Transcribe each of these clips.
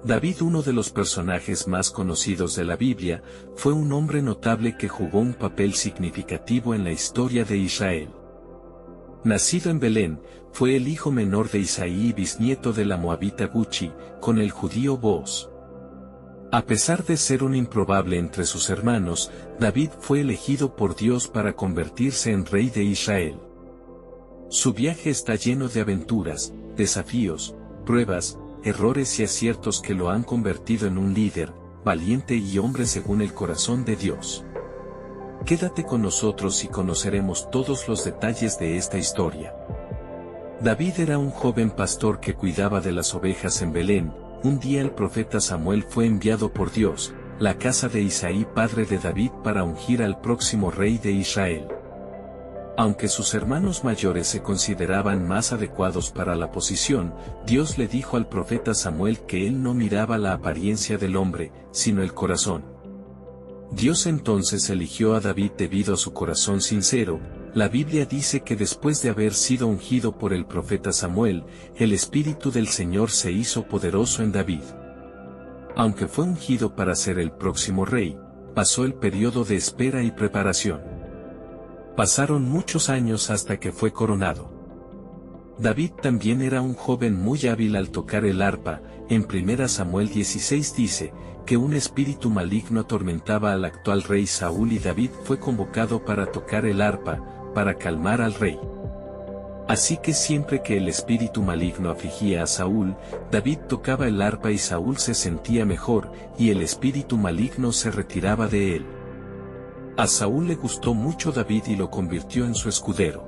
David, uno de los personajes más conocidos de la Biblia, fue un hombre notable que jugó un papel significativo en la historia de Israel. Nacido en Belén, fue el hijo menor de Isaí y bisnieto de la moabita Guchi, con el judío Booz. A pesar de ser un improbable entre sus hermanos, David fue elegido por Dios para convertirse en rey de Israel. Su viaje está lleno de aventuras, desafíos, pruebas, errores y aciertos que lo han convertido en un líder, valiente y hombre según el corazón de Dios. Quédate con nosotros y conoceremos todos los detalles de esta historia. David era un joven pastor que cuidaba de las ovejas en Belén. Un día el profeta Samuel fue enviado por Dios, la casa de Isaí padre de David, para ungir al próximo rey de Israel. Aunque sus hermanos mayores se consideraban más adecuados para la posición, Dios le dijo al profeta Samuel que él no miraba la apariencia del hombre, sino el corazón. Dios entonces eligió a David debido a su corazón sincero. La Biblia dice que después de haber sido ungido por el profeta Samuel, el Espíritu del Señor se hizo poderoso en David. Aunque fue ungido para ser el próximo rey, pasó el periodo de espera y preparación. Pasaron muchos años hasta que fue coronado. David también era un joven muy hábil al tocar el arpa. En 1 Samuel 16 dice que un espíritu maligno atormentaba al actual rey Saúl y David fue convocado para tocar el arpa, para calmar al rey. Así que siempre que el espíritu maligno afligía a Saúl, David tocaba el arpa y Saúl se sentía mejor, y el espíritu maligno se retiraba de él. A Saúl le gustó mucho David y lo convirtió en su escudero.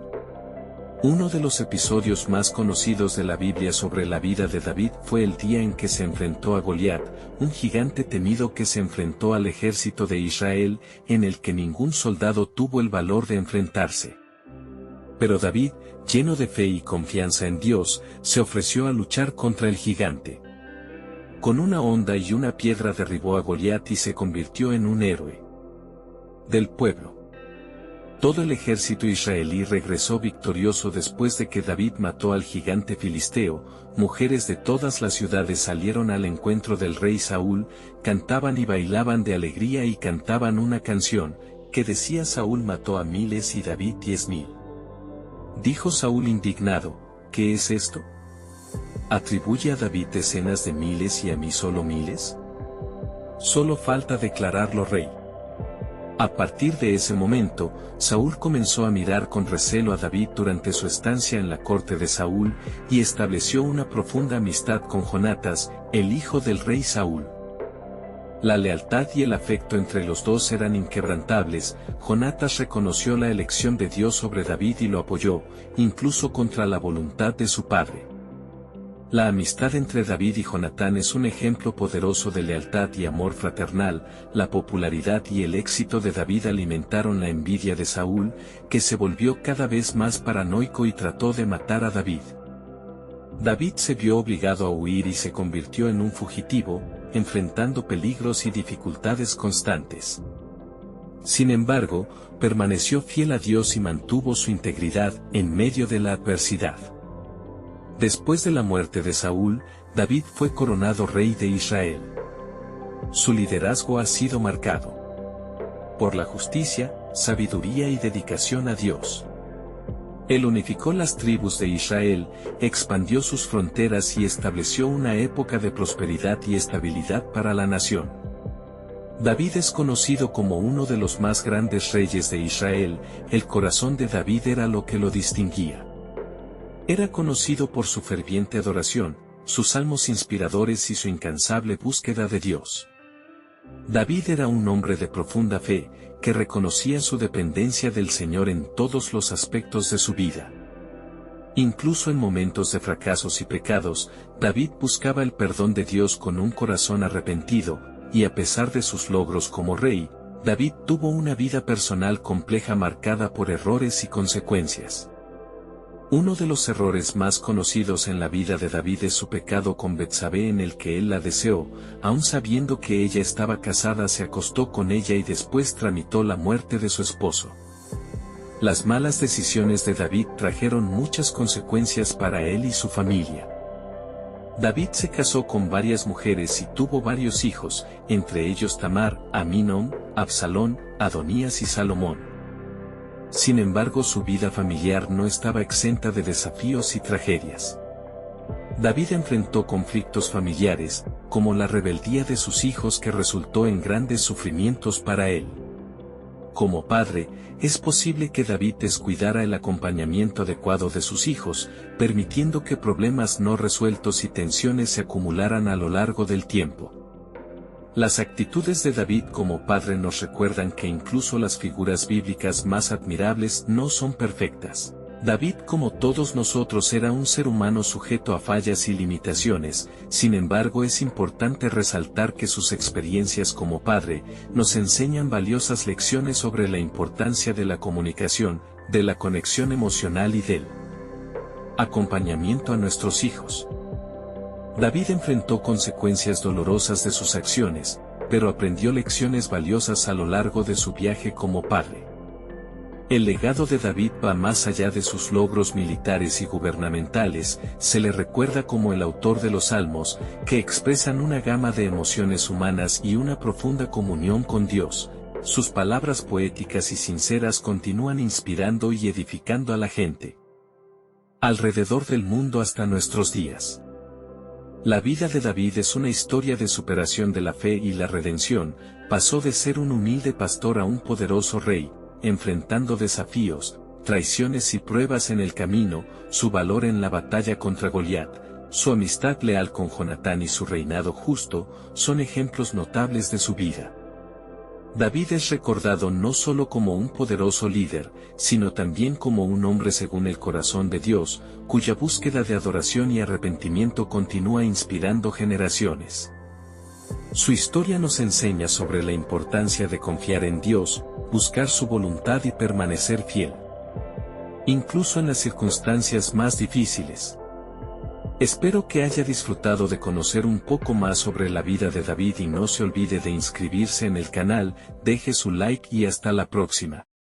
Uno de los episodios más conocidos de la Biblia sobre la vida de David fue el día en que se enfrentó a Goliat, un gigante temido que se enfrentó al ejército de Israel, en el que ningún soldado tuvo el valor de enfrentarse. Pero David, lleno de fe y confianza en Dios, se ofreció a luchar contra el gigante. Con una honda y una piedra derribó a Goliat y se convirtió en un héroe del pueblo. Todo el ejército israelí regresó victorioso después de que David mató al gigante filisteo. Mujeres de todas las ciudades salieron al encuentro del rey Saúl, cantaban y bailaban de alegría y cantaban una canción, que decía: Saúl mató a miles y David 10,000. Dijo Saúl indignado: ¿qué es esto? ¿Atribuye a David decenas de miles y a mí solo miles? Solo falta declararlo rey. A partir de ese momento, Saúl comenzó a mirar con recelo a David durante su estancia en la corte de Saúl, y estableció una profunda amistad con Jonatas, el hijo del rey Saúl. La lealtad y el afecto entre los dos eran inquebrantables. Jonatas reconoció la elección de Dios sobre David y lo apoyó, incluso contra la voluntad de su padre. La amistad entre David y Jonatán es un ejemplo poderoso de lealtad y amor fraternal. La popularidad y el éxito de David alimentaron la envidia de Saúl, que se volvió cada vez más paranoico y trató de matar a David. David se vio obligado a huir y se convirtió en un fugitivo, enfrentando peligros y dificultades constantes. Sin embargo, permaneció fiel a Dios y mantuvo su integridad en medio de la adversidad. Después de la muerte de Saúl, David fue coronado rey de Israel. Su liderazgo ha sido marcado por la justicia, sabiduría y dedicación a Dios. Él unificó las tribus de Israel, expandió sus fronteras y estableció una época de prosperidad y estabilidad para la nación. David es conocido como uno de los más grandes reyes de Israel. El corazón de David era lo que lo distinguía. Era conocido por su ferviente adoración, sus salmos inspiradores y su incansable búsqueda de Dios. David era un hombre de profunda fe, que reconocía su dependencia del Señor en todos los aspectos de su vida. Incluso en momentos de fracasos y pecados, David buscaba el perdón de Dios con un corazón arrepentido, y a pesar de sus logros como rey, David tuvo una vida personal compleja marcada por errores y consecuencias. Uno de los errores más conocidos en la vida de David es su pecado con Betsabé, en el que él la deseó, aun sabiendo que ella estaba casada, se acostó con ella y después tramitó la muerte de su esposo. Las malas decisiones de David trajeron muchas consecuencias para él y su familia. David se casó con varias mujeres y tuvo varios hijos, entre ellos Tamar, Amínón, Absalón, Adonías y Salomón. Sin embargo, su vida familiar no estaba exenta de desafíos y tragedias. David enfrentó conflictos familiares, como la rebeldía de sus hijos que resultó en grandes sufrimientos para él. Como padre, es posible que David descuidara el acompañamiento adecuado de sus hijos, permitiendo que problemas no resueltos y tensiones se acumularan a lo largo del tiempo. Las actitudes de David como padre nos recuerdan que incluso las figuras bíblicas más admirables no son perfectas. David, como todos nosotros, era un ser humano sujeto a fallas y limitaciones. Sin embargo, es importante resaltar que sus experiencias como padre nos enseñan valiosas lecciones sobre la importancia de la comunicación, de la conexión emocional y del acompañamiento a nuestros hijos. David enfrentó consecuencias dolorosas de sus acciones, pero aprendió lecciones valiosas a lo largo de su viaje como padre. El legado de David va más allá de sus logros militares y gubernamentales. Se le recuerda como el autor de los Salmos, que expresan una gama de emociones humanas y una profunda comunión con Dios. Sus palabras poéticas y sinceras continúan inspirando y edificando a la gente alrededor del mundo hasta nuestros días. La vida de David es una historia de superación de la fe y la redención. Pasó de ser un humilde pastor a un poderoso rey, enfrentando desafíos, traiciones y pruebas en el camino. Su valor en la batalla contra Goliat, su amistad leal con Jonatán y su reinado justo, son ejemplos notables de su vida. David es recordado no solo como un poderoso líder, sino también como un hombre según el corazón de Dios, cuya búsqueda de adoración y arrepentimiento continúa inspirando generaciones. Su historia nos enseña sobre la importancia de confiar en Dios, buscar su voluntad y permanecer fiel, incluso en las circunstancias más difíciles. Espero que haya disfrutado de conocer un poco más sobre la vida de David y no se olvide de inscribirse en el canal, deje su like y hasta la próxima.